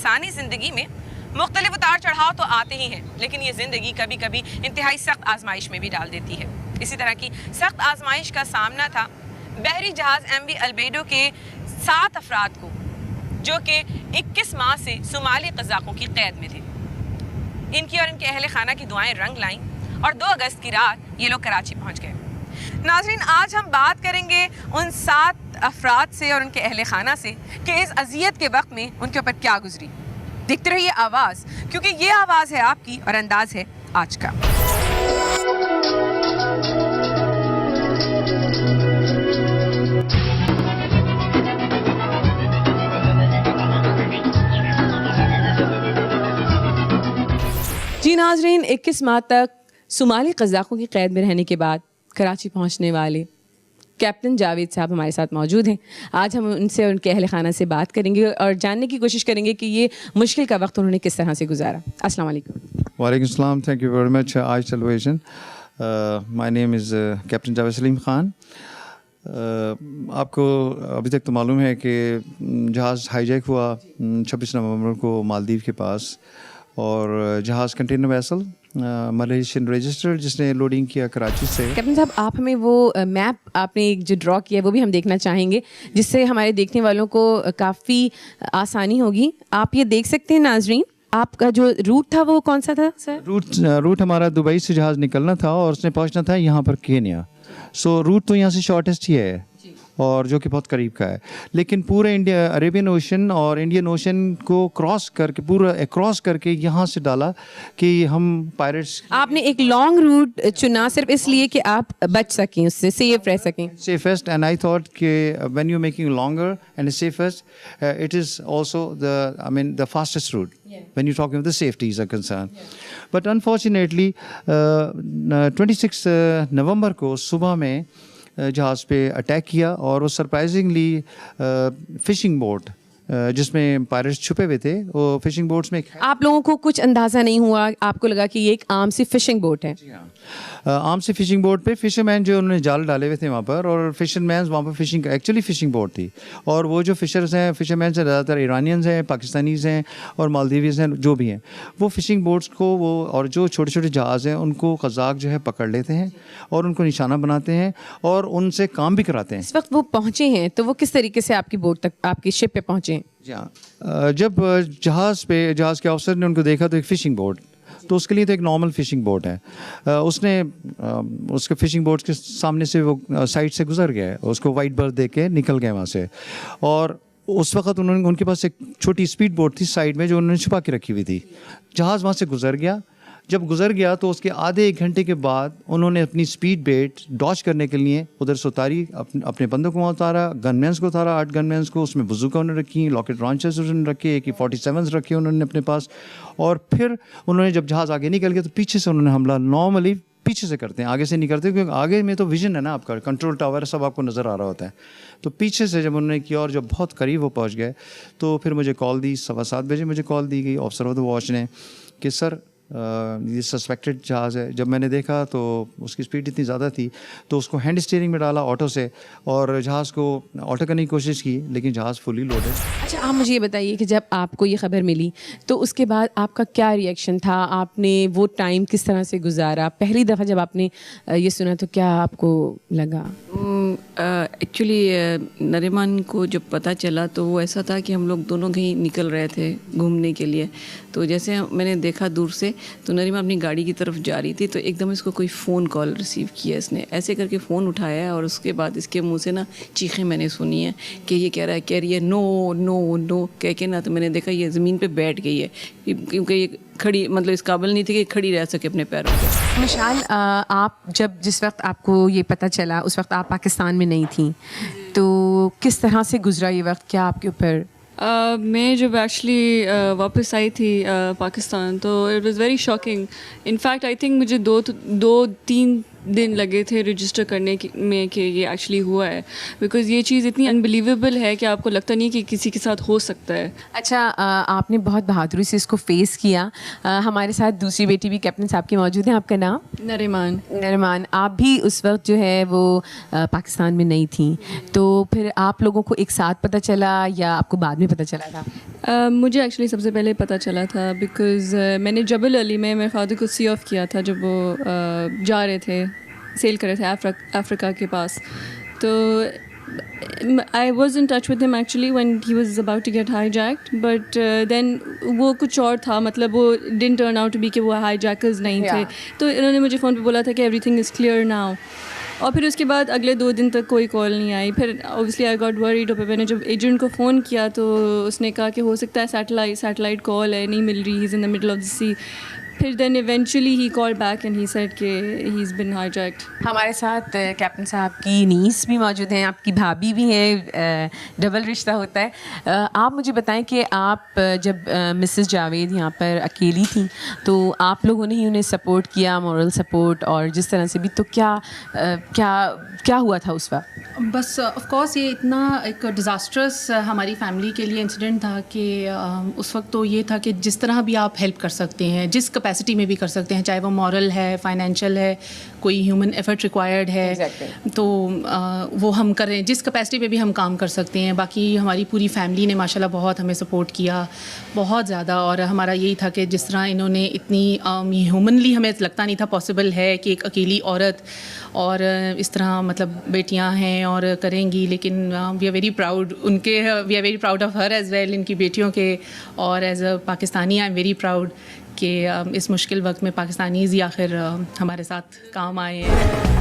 इंसानी ज़िंदगी में मुख्तलिफ उतार चढ़ाव तो आते ही हैं, लेकिन ये ज़िंदगी कभी कभी इंतहाई सख्त आजमाइश में भी डाल देती है। इसी तरह की सख्त आजमाइश का सामना था बहरी जहाज़ MV अल्बेडो के 7 अफराद को, जो कि 21 माह से सोमाली क़ज़ाक़ों की क़ैद में थे। इनकी और इनके अहल खाना की दुआएं रंग लाईं और 2 अगस्त की रात ये लोग कराची पहुंच गए। नाज़रीन, आज हम बात करेंगे उन 7 अफराद से और उनके अहल खाना से कि इस अज़ियत के वक्त में उनके ऊपर क्या गुजरी। देखते रहिए आवाज़, क्योंकि ये आवाज़ है आपकी और अंदाज़ है आज का। जी नाज़रीन, 21 माह तक सोमाली क़ज़ाक़ों की क़ैद में रहने के बाद कराची पहुंचने वाले कैप्टन जावेद साहब हमारे साथ मौजूद हैं। आज हम उनसे और उनके अहल खाना से बात करेंगे और जानने की कोशिश करेंगे कि ये मुश्किल का वक्त उन्होंने किस तरह से गुजारा। अस्सलाम वालेकुम। वालेकुम सलाम, थैंक यू वेरी मच आज television. My name is captain Javed Salim Khan. आपको अभी तक तो मालूम है कि जहाज़ हाईजैक हुआ 26 नवंबर को मालदीव के पास, और जहाज़ कंटेनर वेसल मलेशियन रजिस्टर जिसने लोडिंग किया कराची से। कैप्टन साहब, आप हमें वो मैप आपने एक जो ड्रॉ किया है वो भी हम देखना चाहेंगे, जिससे हमारे देखने वालों को काफ़ी आसानी होगी। आप ये देख सकते हैं नाजरीन, आपका जो रूट था वो कौन सा था सर? रूट हमारा दुबई से जहाज़ निकलना था और उसने पहुंचना था यहाँ पर केन्या। सो रूट तो यहाँ से शॉर्टेस्ट ही है और जो कि बहुत करीब का है, लेकिन पूरे इंडिया अरेबियन ओशन और इंडियन ओशन को क्रॉस करके पूरा क्रॉस करके यहाँ से डाला कि हम पायरेट्स। आपने एक लॉन्ग रूट चुना सिर्फ इसलिए कि आप बच सकें, उससे सेफ रह सकें। सेफेस्ट, एंड आई थॉट कि when you making longer and safest it is also the fastest route when you're talking about the safeties are concerned. But unfortunately 26 नवंबर को सुबह में जहाज़ पे अटैक किया और वो सरप्राइजिंगली फ़िशिंग बोट जिसमें पायरेट्स छुपे हुए थे, वो फ़िशिंग बोट्स में। आप लोगों को कुछ अंदाज़ा नहीं हुआ? आपको लगा कि ये एक आम सी फ़िशिंग बोट है? आम सी फ़िशिंग बोट पे फ़िशरमैन जो उन्होंने जाल डाले हुए थे वहाँ पर, और फ़िशरमैन वहाँ पर फ़िशिंग एक्चुअली फ़िशिंग बोट थी। और वो जो फ़िशर्स हैं, फ़िशरमैन से ज़्यादातर ईरानियंस हैं, पाकिस्तानीज़ हैं और मालदीवीज़ हैं, जो भी हैं, वो फ़िशिंग बोट्स को वो और जो छोटे छोटे जहाज़ हैं उनको क़ज़ाक़ जो है पकड़ लेते हैं और उनको निशाना बनाते हैं और उनसे काम भी कराते हैं। इस वक्त वो पहुँचे हैं तो वो किस तरीके से आपकी बोट तक, आपकी शिप पे पहुँचे? जी हाँ, जब जहाज़ के अफसर ने उनको देखा तो एक फ़िशिंग बोट, तो उसके लिए तो एक नॉर्मल फ़िशिंग बोट है। उसने उसके फ़िशिंग बोट के सामने से वो साइड से गुजर गया, उसको वाइट बर्थ दे के निकल गए वहाँ से। और उस वक्त उनके पास एक छोटी स्पीड बोट थी साइड में जो उन्होंने छुपा के रखी हुई थी। जहाज़ वहाँ से गुजर गया। जब गुजर गया तो उसके आधे 1 घंटे के बाद उन्होंने अपनी स्पीड बोट डॉच करने के लिए उधर से उतारी, अपने बंदों को उतारा, गनमैन्स को उतारा, 8 गनमैन्स को, उसमें बंदूकें उन्होंने रखी, लॉकेट लॉन्चर्स उन्होंने रखे, AK-47 रखे उन्होंने अपने पास। और फिर उन्होंने जब जहाज़ आगे निकल गया तो पीछे से उन्होंने हमला नॉर्मली पीछे से करते हैं, आगे से नहीं करते, क्योंकि आगे में तो विजन है ना आपका, कंट्रोल टावर सब आपको नज़र आ रहा होता है। तो पीछे से जब उन्होंने किया और जब बहुत करीब वो पहुँच गए तो फिर मुझे कॉल दी, 7:15 बजे मुझे कॉल दी गई ऑफिसर ऑफ द वॉच ने कि सर ये सस्पेक्टेड जहाज़ है। जब मैंने देखा तो उसकी स्पीड इतनी ज़्यादा थी तो उसको हैंड स्टीयरिंग में डाला ऑटो से और जहाज़ को ऑटो करने की कोशिश की, लेकिन जहाज़ फुली लोडेड। अच्छा, आप मुझे ये बताइए कि जब आपको ये खबर मिली तो उसके बाद आपका क्या रिएक्शन था? आपने वो टाइम किस तरह से गुजारा? पहली दफ़ा जब आपने ये सुना तो क्या आपको लगा? एक्चुअली नरीमान को जब पता चला तो वो ऐसा था कि हम लोग दोनों कहीं निकल रहे थे घूमने के लिए। तो जैसे मैंने देखा दूर से तो नरीमान अपनी गाड़ी की तरफ जा रही थी तो एकदम इसको कोई फ़ोन कॉल रिसीव किया। इसने ऐसे करके फ़ोन उठाया है और उसके बाद इसके मुंह से ना चीखें मैंने सुनी है कि ये कह रही है नो नो नो कह के ना। तो मैंने देखा ये ज़मीन पे बैठ गई है, क्योंकि ये खड़ी मतलब इस काबिल नहीं थी कि खड़ी रह सके अपने पैरों पे। मिशाल, आप जिस वक्त आपको ये पता चला उस वक्त आप पाकिस्तान में नहीं थी, तो किस तरह से गुजरा ये वक्त? क्या आपके ऊपर मैं जब एक्चुअली वापस आई थी पाकिस्तान तो it was very shocking. In fact I think मुझे 2-3 दिन लगे थे रजिस्टर करने में कि ये एक्चुअली हुआ है, बिकॉज़ ये चीज़ इतनी अनबिलीवेबल है कि आपको लगता नहीं कि किसी के साथ हो सकता है। अच्छा, आपने बहुत बहादुरी से इसको फेस किया। हमारे साथ दूसरी बेटी भी कैप्टन साहब की मौजूद है। आपका नाम? नरीमान। आप भी उस वक्त जो है वो पाकिस्तान में नहीं थी, तो फिर आप लोगों को एक साथ पता चला या आपको बाद में पता चला था? मुझे एक्चुअली सबसे पहले पता चला था बिकॉज़ मैंने जबल अली में मेरे फादर को सी ऑफ किया था जब वो जा रहे थे, सेल कर रहे थे अफ्रीका के पास। तो I was in touch with him actually when he was about to get hijacked, but then वो कुछ और था, मतलब वो didn't turn out to be कि वो hijackers नहीं थे। तो इन्होंने मुझे फ़ोन पे बोला था कि everything is clear now। और फिर उसके बाद अगले 2 दिन तक कोई कॉल नहीं आई। फिर ऑब्वियसली आई गॉट वरीड। और मैंने जब एजेंट को फ़ोन किया तो उसने कहा कि हो सकता है सैटेलाइट कॉल है, नहीं मिल रही, he is in the middle of the sea. फिर then eventually he call back and he said कि ही इज़ बिन हाईजैक्ड। हमारे साथ कैप्टन साहब की नीस भी मौजूद हैं, आपकी भाभी भी हैं, डबल रिश्ता होता है। आप मुझे बताएं कि आप जब मिसेस जावेद यहाँ पर अकेली थी तो आप लोगों ने ही उन्हें सपोर्ट किया, मॉरल सपोर्ट और जिस तरह से भी, तो क्या हुआ था उस वक्त? बस ऑफ कोर्स ये इतना एक डिज़ास्ट्रस हमारी फैमिली के लिए इंसिडेंट था कि उस वक्त तो ये था कि जिस तरह भी आप हेल्प कर सकते हैं, जिस कैपेसिटी में भी कर सकते हैं, चाहे वो मॉरल है, फाइनेंशियल है, कोई ह्यूमन एफर्ट रिक्वायर्ड है, तो वो हम कर रहे हैं, जिस कैपेसिटी पे भी हम काम कर सकते हैं। बाकी हमारी पूरी फैमिली ने माशाल्लाह बहुत हमें सपोर्ट किया, बहुत ज़्यादा। और हमारा यही था कि जिस तरह इन्होंने इतनी ह्यूमनली हमें लगता नहीं था पॉसिबल है कि एक अकेली औरत और इस तरह मतलब बेटियां हैं और करेंगी, लेकिन वी आर वेरी प्राउड उनके, we are very proud of her as well, इनकी बेटियों के। और as a Pakistani I am very proud कि इस मुश्किल वक्त में पाकिस्तानीज़ ही आखिर हमारे साथ काम आए हैं।